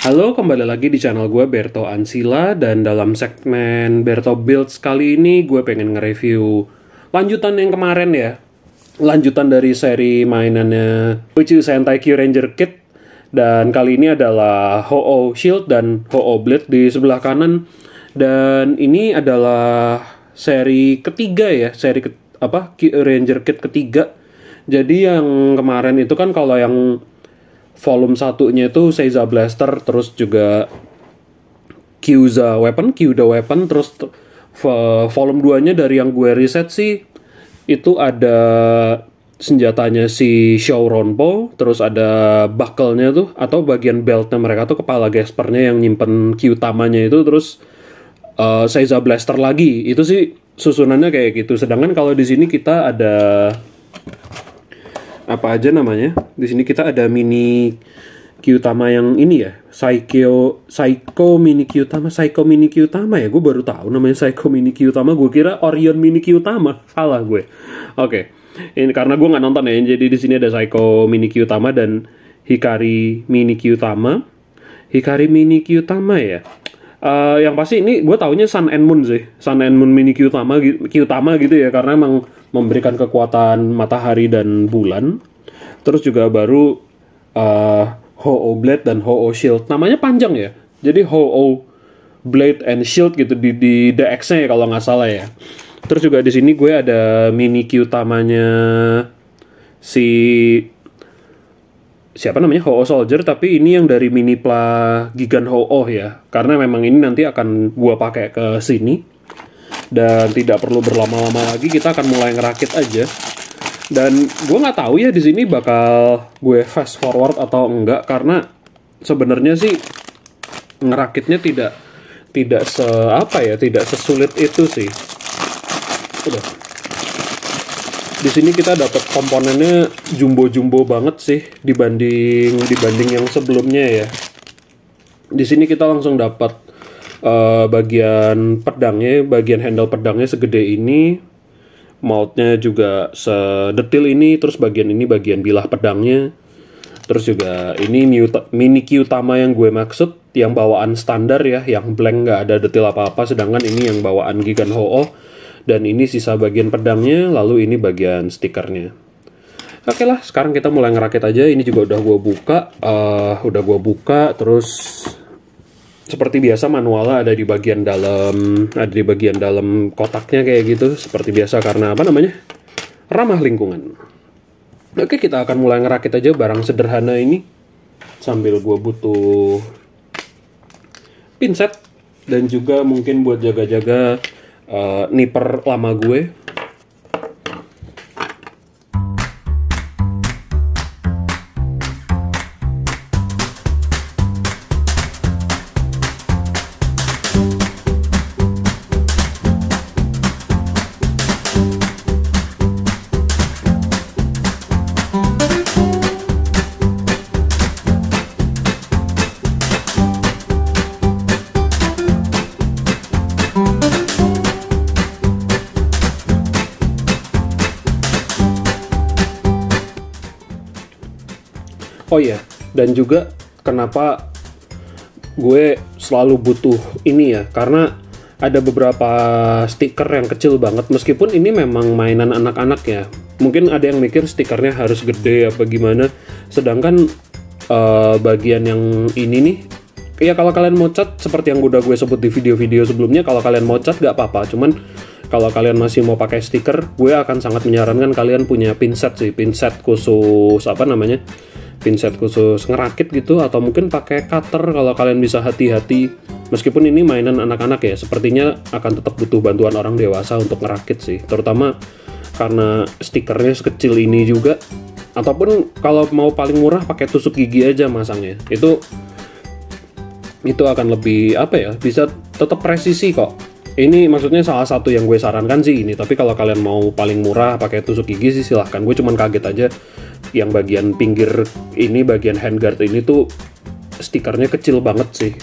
Halo, kembali lagi di channel gue Berto Ansila, dan dalam segmen Berto Builds kali ini gue pengen nge-review lanjutan yang kemarin ya. Lanjutan dari seri mainannya which is Sentai Kyuranger Kid, dan kali ini adalah Ho-Oh Shield dan Ho-Oh Blade di sebelah kanan. Dan ini adalah seri ketiga ya, Kyuranger Kid ketiga. Jadi yang kemarin itu kan kalau yang volume satunya itu Seiza Blaster, terus juga Kyuda Weapon, terus volume 2-nya dari yang gue riset sih, itu ada senjatanya si Shouronpo, terus ada buckle-nya tuh, atau bagian belt-nya mereka tuh, kepala Gaspernya yang nyimpen Kyutamanya itu, terus Seiza Blaster lagi. Itu sih susunannya kayak gitu. Sedangkan kalau di sini kita ada apa aja namanya? Di sini kita ada mini Kyutama yang ini ya, Psycho Mini Kyutama ya. Gue baru tahu namanya Psycho Mini Kyutama. Gue kira Orion Mini Kyutama. Salah gue. Oke. Ini karena gue nggak nonton ya. Jadi di sini ada Psycho Mini Kyutama dan Hikari Mini Kyutama. Hikari Mini Kyutama ya. Yang pasti ini gue taunya Sun and Moon sih. Sun and Moon Mini Kyutama gitu ya, karena emang memberikan kekuatan matahari dan bulan. Terus juga baru Ho-Oh Blade dan Ho-Oh Shield. Namanya panjang ya. Jadi Ho-Oh Blade and Shield gitu di DX-nya ya kalau nggak salah ya. Terus juga di sini gue ada mini Kyutamanya si siapa namanya, Ho-Oh Soldier, tapi ini yang dari mini Gigan Ho-Oh ya. Karena memang ini nanti akan gue pakai ke sini. Dan tidak perlu berlama-lama lagi, kita akan mulai ngerakit aja. Dan gue nggak tahu ya di sini bakal gue fast forward atau enggak, karena sebenarnya sih ngerakitnya tidak sesulit itu sih. Udah. Di sini kita dapat komponennya jumbo banget sih dibanding yang sebelumnya ya. Di sini kita langsung dapat bagian pedangnya, bagian handle pedangnya segede ini, moldnya juga sedetil ini, terus bagian ini bagian bilah pedangnya, terus juga ini mini Kyutama yang gue maksud, yang bawaan standar ya, yang blank nggak ada detil apa-apa, sedangkan ini yang bawaan Gigan Ho-Oh, dan ini sisa bagian pedangnya, lalu ini bagian stikernya. Oke lah, sekarang kita mulai ngerakit aja. Ini juga udah gue buka, terus seperti biasa manualnya ada di bagian dalam kotaknya kayak gitu, seperti biasa, karena apa namanya, ramah lingkungan. Oke, kita akan mulai ngerakit aja barang sederhana ini sambil gue butuh pinset dan juga mungkin buat jaga-jaga nipper lama gue. Oh iya, dan juga kenapa gue selalu butuh ini ya, karena ada beberapa stiker yang kecil banget, meskipun ini memang mainan anak-anak ya. Mungkin ada yang mikir stikernya harus gede apa gimana, sedangkan bagian yang ini nih, ya kalau kalian mau cat seperti yang udah gue sebut di video-video sebelumnya, kalau kalian mau cat nggak apa-apa, cuman kalau kalian masih mau pakai stiker, gue akan sangat menyarankan kalian punya pinset sih, pinset khusus pinset khusus ngerakit gitu, atau mungkin pakai cutter kalau kalian bisa hati-hati. Meskipun ini mainan anak-anak ya, sepertinya akan tetap butuh bantuan orang dewasa untuk ngerakit sih, terutama karena stikernya sekecil ini juga. Ataupun kalau mau paling murah pakai tusuk gigi aja masangnya, itu akan lebih bisa tetap presisi kok. Ini maksudnya salah satu yang gue sarankan sih ini, tapi kalau kalian mau paling murah pakai tusuk gigi sih silahkan. Gue cuman kaget aja yang bagian pinggir ini, bagian handguard ini tuh stikernya kecil banget sih.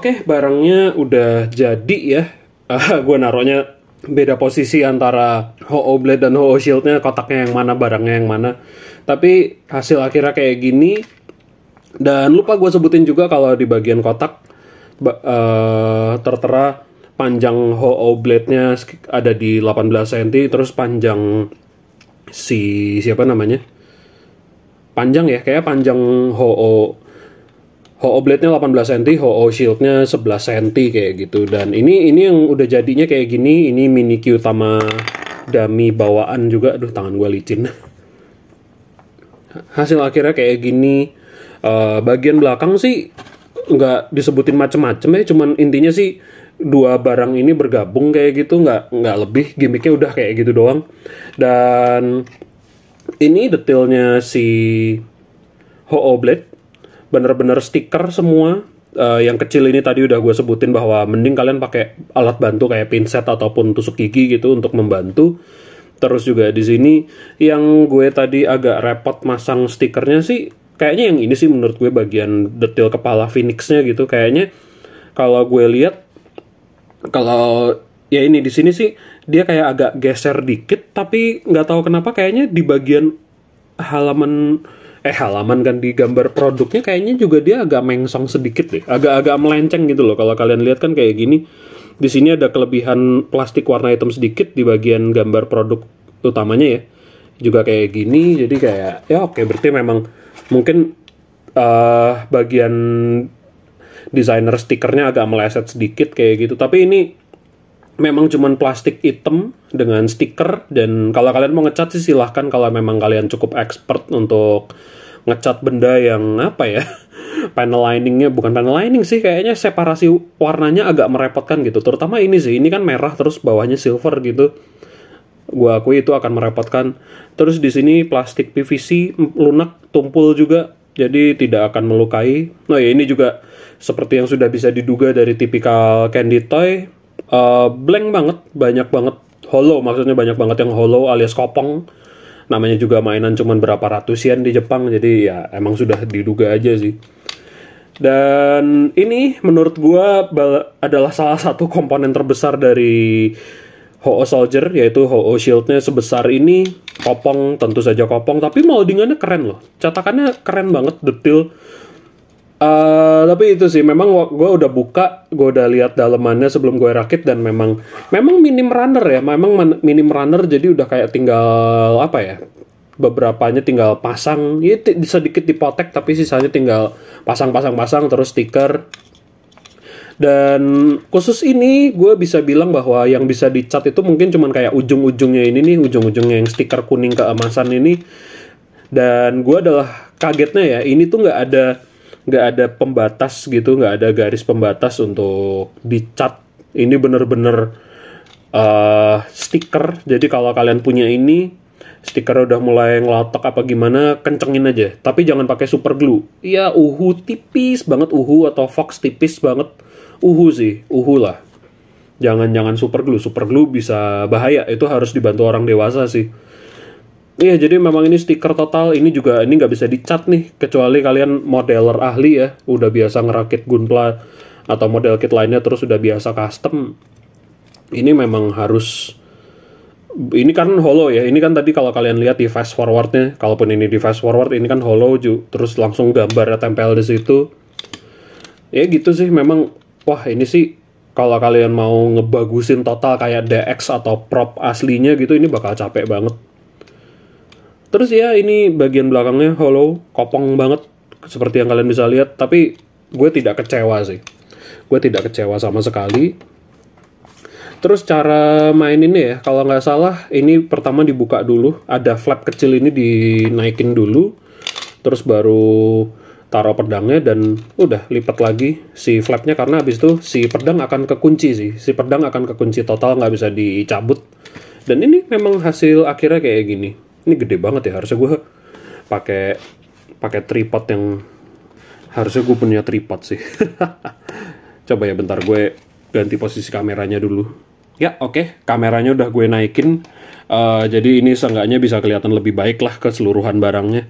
Oke, barangnya udah jadi ya. Gue naruhnya beda posisi antara Ho-Oh Blade dan Ho-Oh Shield-nya, kotaknya yang mana, barangnya yang mana. Tapi hasil akhirnya kayak gini. Dan lupa gue sebutin juga kalau di bagian kotak tertera panjang Ho-Oh Blade-nya ada di 18 cm, terus panjang siapa namanya? Panjang ya, kayak panjang Ho-Oh Blade-nya 18 cm, Ho-Oh Shield-nya 11 cm kayak gitu. Dan ini yang udah jadinya kayak gini. Ini mini Kyutama dummy bawaan juga. Aduh, tangan gue licin. Hasil akhirnya kayak gini. Bagian belakang sih nggak disebutin macem-macem ya. Cuman intinya sih dua barang ini bergabung kayak gitu. Nggak lebih. Gimmicknya udah kayak gitu doang. Dan ini detailnya si Ho-Oh Blade. Bener-bener stiker semua. Yang kecil ini tadi udah gue sebutin bahwa mending kalian pakai alat bantu kayak pinset ataupun tusuk gigi gitu untuk membantu. Terus juga di sini yang gue tadi agak repot masang stikernya sih, kayaknya yang ini sih menurut gue bagian detail kepala Phoenix-nya gitu. Kayaknya kalau gue lihat, kalau ya ini di sini sih dia kayak agak geser dikit, tapi nggak tahu kenapa kayaknya di bagian halaman kan di gambar produknya kayaknya juga dia agak mengsong sedikit deh, agak melenceng gitu loh. Kalau kalian lihat kan kayak gini, di sini ada kelebihan plastik warna hitam sedikit di bagian gambar produk utamanya ya, juga kayak gini. Jadi kayak ya oke, berarti memang mungkin bagian desainer stikernya agak meleset sedikit kayak gitu. Tapi ini memang cuman plastik hitam dengan stiker. Dan kalau kalian mau ngecat sih silahkan, kalau memang kalian cukup expert untuk ngecat benda yang apa ya, panel liningnya, bukan panel lining sih, kayaknya separasi warnanya agak merepotkan gitu. Terutama ini sih, ini kan merah terus bawahnya silver gitu. Gua akui itu akan merepotkan. Terus di sini plastik PVC lunak, tumpul juga, jadi tidak akan melukai. Nah ya, ini juga seperti yang sudah bisa diduga dari tipikal candy toy. Blank banget, banyak banget hollow, maksudnya banyak banget yang hollow alias kopong. Namanya juga mainan cuman berapa ratus yen di Jepang, jadi ya emang sudah diduga aja sih. Dan ini menurut gua adalah salah satu komponen terbesar dari Ho-Oh Soldier, yaitu Ho-Oh Shield-nya sebesar ini. Kopong, tentu saja kopong, tapi moldingannya keren loh, cetakannya keren banget, detail. Tapi itu sih, memang gue udah buka, gue udah lihat dalemannya sebelum gue rakit, dan memang minim runner ya, memang minim runner, jadi udah kayak tinggal apa ya, beberapanya tinggal pasang, ya sedikit dipotek, tapi sisanya tinggal pasang terus stiker. Dan khusus ini gue bisa bilang bahwa yang bisa dicat itu mungkin cuman kayak ujung-ujungnya ini nih, ujung-ujungnya yang stiker kuning keemasan ini. Dan gue adalah kagetnya ya, ini tuh nggak ada pembatas gitu, nggak ada garis pembatas untuk dicat. Ini bener-bener stiker. Jadi kalau kalian punya ini, stiker udah mulai ngelotok apa gimana, kencengin aja. Tapi jangan pakai super glue. Iya, tipis banget, atau Fox tipis banget. Sih, lah. Jangan super glue. Super glue bisa bahaya. Itu harus dibantu orang dewasa sih. Iya, jadi memang ini stiker total. Ini nggak bisa dicat nih, kecuali kalian modeler ahli ya, udah biasa ngerakit Gunpla atau model kit lainnya, terus udah biasa custom. Ini memang harus. Ini kan hollow ya. Ini kan tadi kalau kalian lihat di fast forwardnya, kalaupun ini di fast forward, ini kan hollow terus langsung gambarnya tempel di situ. Ya gitu sih, memang. Wah, ini sih kalau kalian mau ngebagusin total kayak DX atau prop aslinya gitu, ini bakal capek banget. Terus ya, ini bagian belakangnya hollow, kopong banget seperti yang kalian bisa lihat. Tapi gue tidak kecewa sih. Gue tidak kecewa sama sekali. Terus cara main ini ya, kalau nggak salah ini pertama dibuka dulu. Ada flap kecil ini dinaikin dulu. Terus baru taruh pedangnya dan udah lipat lagi si flapnya, karena habis itu si pedang akan kekunci sih. Si pedang akan kekunci total, nggak bisa dicabut. Dan ini memang hasil akhirnya kayak gini. Ini gede banget ya, harusnya gue pakai tripod yang, harusnya gue punya tripod sih. Coba ya bentar, gue ganti posisi kameranya dulu. Ya oke, kameranya udah gue naikin. Jadi ini seenggaknya bisa kelihatan lebih baik lah keseluruhan barangnya.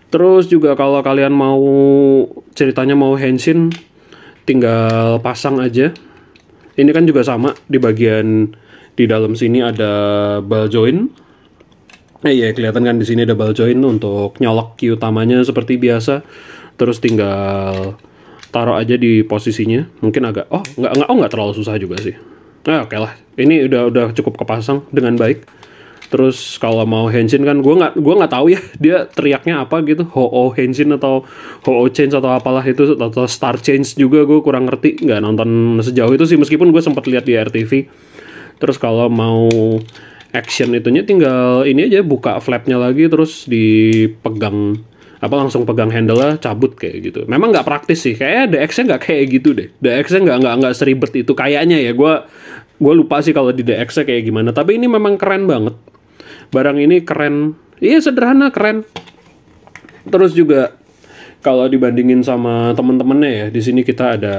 Terus juga kalau kalian mau ceritanya mau henshin, tinggal pasang aja. Ini kan juga sama, di bagian di dalam sini ada ball joint. Iya, kelihatan kan di sini ada ball joint untuk nyolok key utamanya seperti biasa. Terus tinggal taruh aja di posisinya. Mungkin agak nggak terlalu susah juga sih. Nah, oke lah. Ini udah cukup kepasang dengan baik. Terus kalau mau henshin kan gue nggak tahu ya dia teriaknya apa gitu, ho henshin atau ho change atau apalah itu, atau star change juga gue kurang ngerti, nggak nonton sejauh itu sih, meskipun gue sempat lihat di RTV. Terus kalau mau action itunya tinggal ini aja, buka flapnya lagi terus dipegang langsung pegang handle-nya, cabut kayak gitu. Memang nggak praktis sih, kayaknya DX-nya nggak kayak gitu deh. DX-nya nggak seribet itu kayaknya ya. Gue lupa sih kalau di DX-nya kayak gimana. Tapi ini memang keren banget. Barang ini keren, iya sederhana keren. Terus juga kalau dibandingin sama temen-temennya ya, di sini kita ada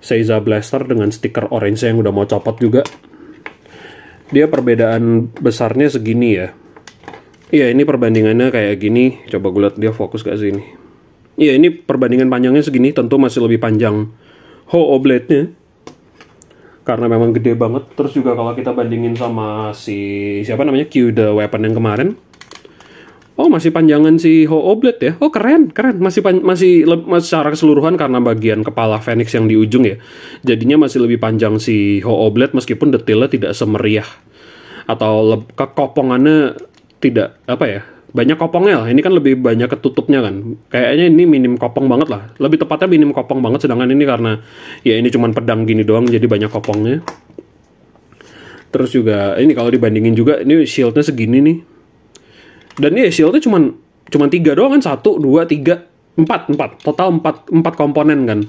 Seiza Blaster dengan stiker orange yang udah mau copot juga. Dia perbedaan besarnya segini ya. Iya, ini perbandingannya kayak gini. Coba gue lihat dia fokus gak sini. Iya, ini perbandingan panjangnya segini. Tentu masih lebih panjang Ho-Oh blade-nya, karena memang gede banget. Terus juga kalau kita bandingin sama si siapa namanya, Q the Weapon yang kemarin, masih panjangan si Ho-Oh blade ya. Keren. Masih secara keseluruhan, karena bagian kepala Phoenix yang di ujung ya, jadinya masih lebih panjang si Ho-Oh blade, meskipun detailnya tidak semeriah atau kekopongannya tidak banyak kopongnya lah. Ini kan lebih banyak ketutupnya kan. Kayaknya ini minim kopong banget lah. Lebih tepatnya minim kopong banget, sedangkan ini karena ya ini cuman pedang gini doang, jadi banyak kopongnya. Terus juga ini kalau dibandingin juga, ini shieldnya segini nih. Dan ini shieldnya cuman 3 doang kan. 1, 2, 3, 4. Total 4 komponen kan.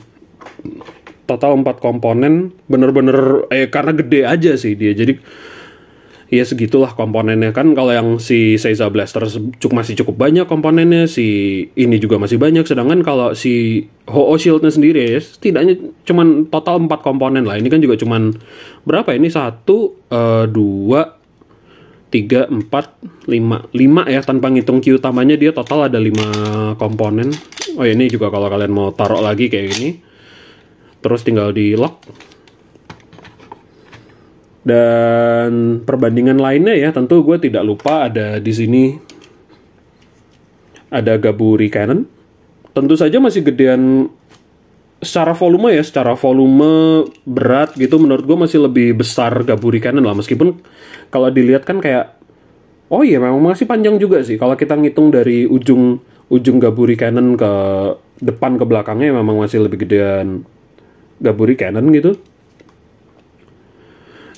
Total 4 komponen. Bener-bener karena gede aja sih dia. Jadi ya segitulah komponennya kan. Kalau yang si Seiza Blaster masih cukup banyak komponennya, si ini juga masih banyak. Sedangkan kalau si Ho-Oh Shield-nya sendiri ya, setidaknya cuman total 4 komponen lah. Ini kan juga cuman berapa ini? 1, 2, 3, 4, 5 ya, tanpa ngitung Q utamanya dia total ada 5 komponen. Ya ini juga kalau kalian mau taruh lagi kayak gini, terus tinggal di lock. Dan perbandingan lainnya ya, tentu gue tidak lupa ada di sini ada Gaburi Cannon. Tentu saja masih gedean secara volume ya, secara volume berat gitu, menurut gue masih lebih besar Gaburi Cannon lah. Meskipun kalau dilihat kan kayak memang masih panjang juga sih. Kalau kita ngitung dari ujung Gaburi Cannon ke depan ke belakangnya, memang masih lebih gedean Gaburi Cannon gitu.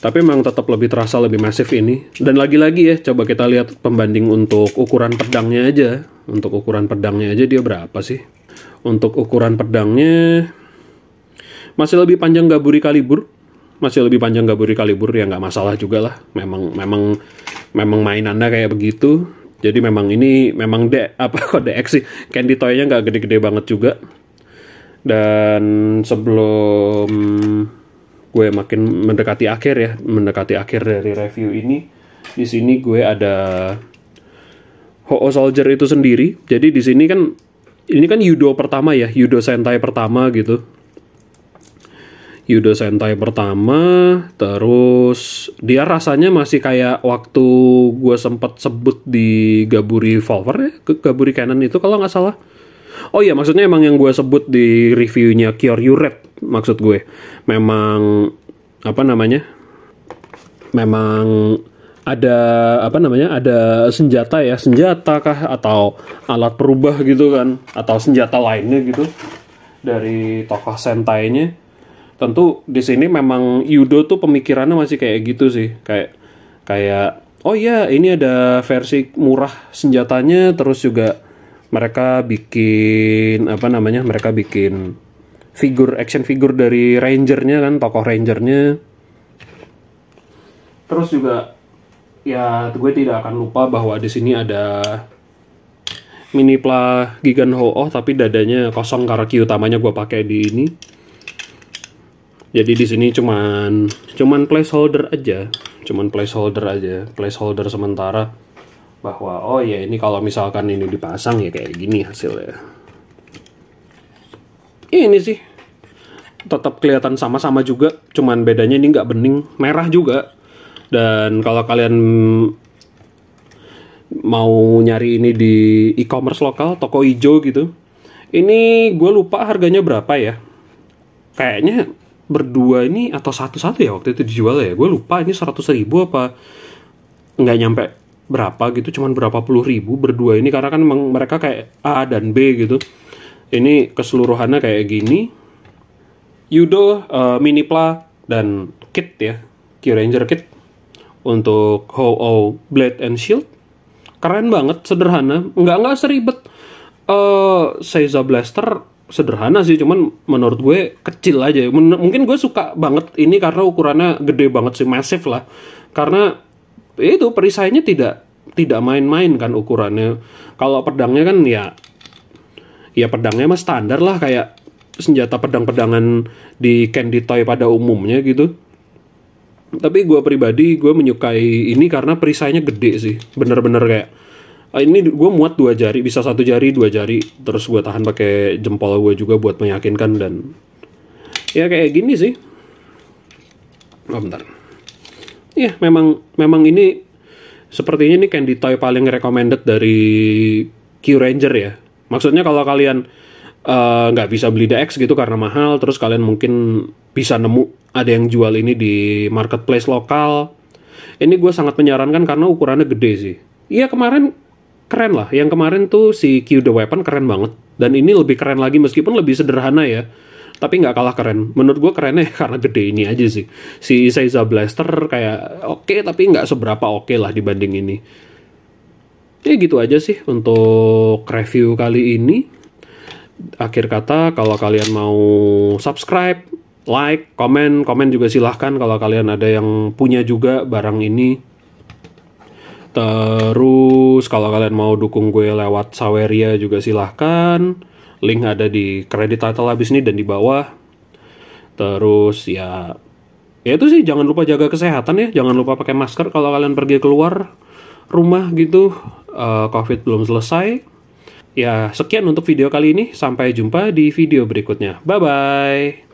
Tapi memang tetap lebih terasa lebih masif ini. Dan lagi-lagi ya, coba kita lihat pembanding untuk ukuran pedangnya aja. Untuk ukuran pedangnya aja dia berapa sih? Untuk ukuran pedangnya masih lebih panjang Gaburi Calibur. Masih lebih panjang Gaburi Calibur, ya nggak masalah juga lah. Memang mainannya kayak begitu. Jadi memang ini memang DX sih. Candy Toy-nya nggak gede-gede banget juga. Dan sebelum gue makin mendekati akhir dari review ini, di sini gue ada Ho-Oh Soldier itu sendiri. Jadi di sini kan ini kan Yudo pertama ya, Yudo Sentai pertama gitu. Yudo Sentai pertama, terus dia rasanya masih kayak waktu gue sempat sebut di Gaburi Volver ya, Gaburi Cannon itu kalau nggak salah. Iya, maksudnya emang yang gue sebut di reviewnya Kyoryu Red, maksud gue. Memang memang ada ada senjata kah atau alat perubah gitu kan, atau senjata lainnya gitu dari tokoh Sentai-nya. Tentu di sini memang Yudo tuh pemikirannya masih kayak gitu sih, kayak ini ada versi murah senjatanya, terus juga mereka bikin action figure dari rangernya kan, tokoh rangernya. Terus juga ya gue tidak akan lupa bahwa di sini ada Minipla Gigan Ho-Oh, tapi dadanya kosong karena key utamanya gue pakai di ini. Jadi di sini cuman placeholder aja, placeholder sementara. Bahwa ini kalau misalkan ini dipasang ya kayak gini hasilnya. Ini sih tetap kelihatan sama-sama juga, cuman bedanya ini nggak bening, merah juga. Dan kalau kalian mau nyari ini di e-commerce lokal, toko hijau gitu, ini gue lupa harganya berapa ya. Kayaknya berdua ini atau satu-satu ya waktu itu dijual ya. Gue lupa ini 100.000 apa nggak nyampe berapa gitu, cuman berapa puluh ribu berdua ini, karena kan emang mereka kayak A dan B gitu. Ini keseluruhannya kayak gini. Yudo, Minipla, dan kit ya, Kyuranger kit untuk Ho-Oh Blade and Shield. Keren banget, sederhana, nggak seribet. Seiza Blaster sederhana sih, cuman menurut gue kecil aja. Mungkin gue suka banget ini karena ukurannya gede banget sih, massive lah. Karena itu perisainya tidak main-main kan ukurannya. Kalau pedangnya kan ya pedangnya mah standar lah, kayak senjata pedang-pedangan di Candy Toy pada umumnya gitu. Tapi gue pribadi, gue menyukai ini karena perisainya gede sih. Bener-bener kayak ini gue muat 2 jari, bisa 1 jari, 2 jari. Terus gue tahan pakai jempol gue juga buat meyakinkan. Dan ya kayak gini sih. Oh bentar. Ya memang ini sepertinya ini Candy Toy paling recommended dari Kyuranger ya. Maksudnya kalau kalian nggak bisa beli DX gitu karena mahal, terus kalian mungkin bisa nemu ada yang jual ini di marketplace lokal. Ini gue sangat menyarankan karena ukurannya gede sih. Iya kemarin keren lah, yang kemarin tuh si Q The Weapon keren banget. Dan ini lebih keren lagi meskipun lebih sederhana ya. Tapi nggak kalah keren. Menurut gue kerennya karena gede ini aja sih. Si Seiza Blaster kayak oke, tapi nggak seberapa oke lah dibanding ini. Ya gitu aja sih untuk review kali ini. Akhir kata, kalau kalian mau subscribe, like, komen juga silahkan kalau kalian ada yang punya juga barang ini. Terus kalau kalian mau dukung gue lewat Saweria juga silahkan. Link ada di kredit title habis ini dan di bawah. Terus ya itu sih, jangan lupa jaga kesehatan ya. Jangan lupa pakai masker kalau kalian pergi keluar rumah gitu. COVID belum selesai. Ya, sekian untuk video kali ini. Sampai jumpa di video berikutnya. Bye-bye.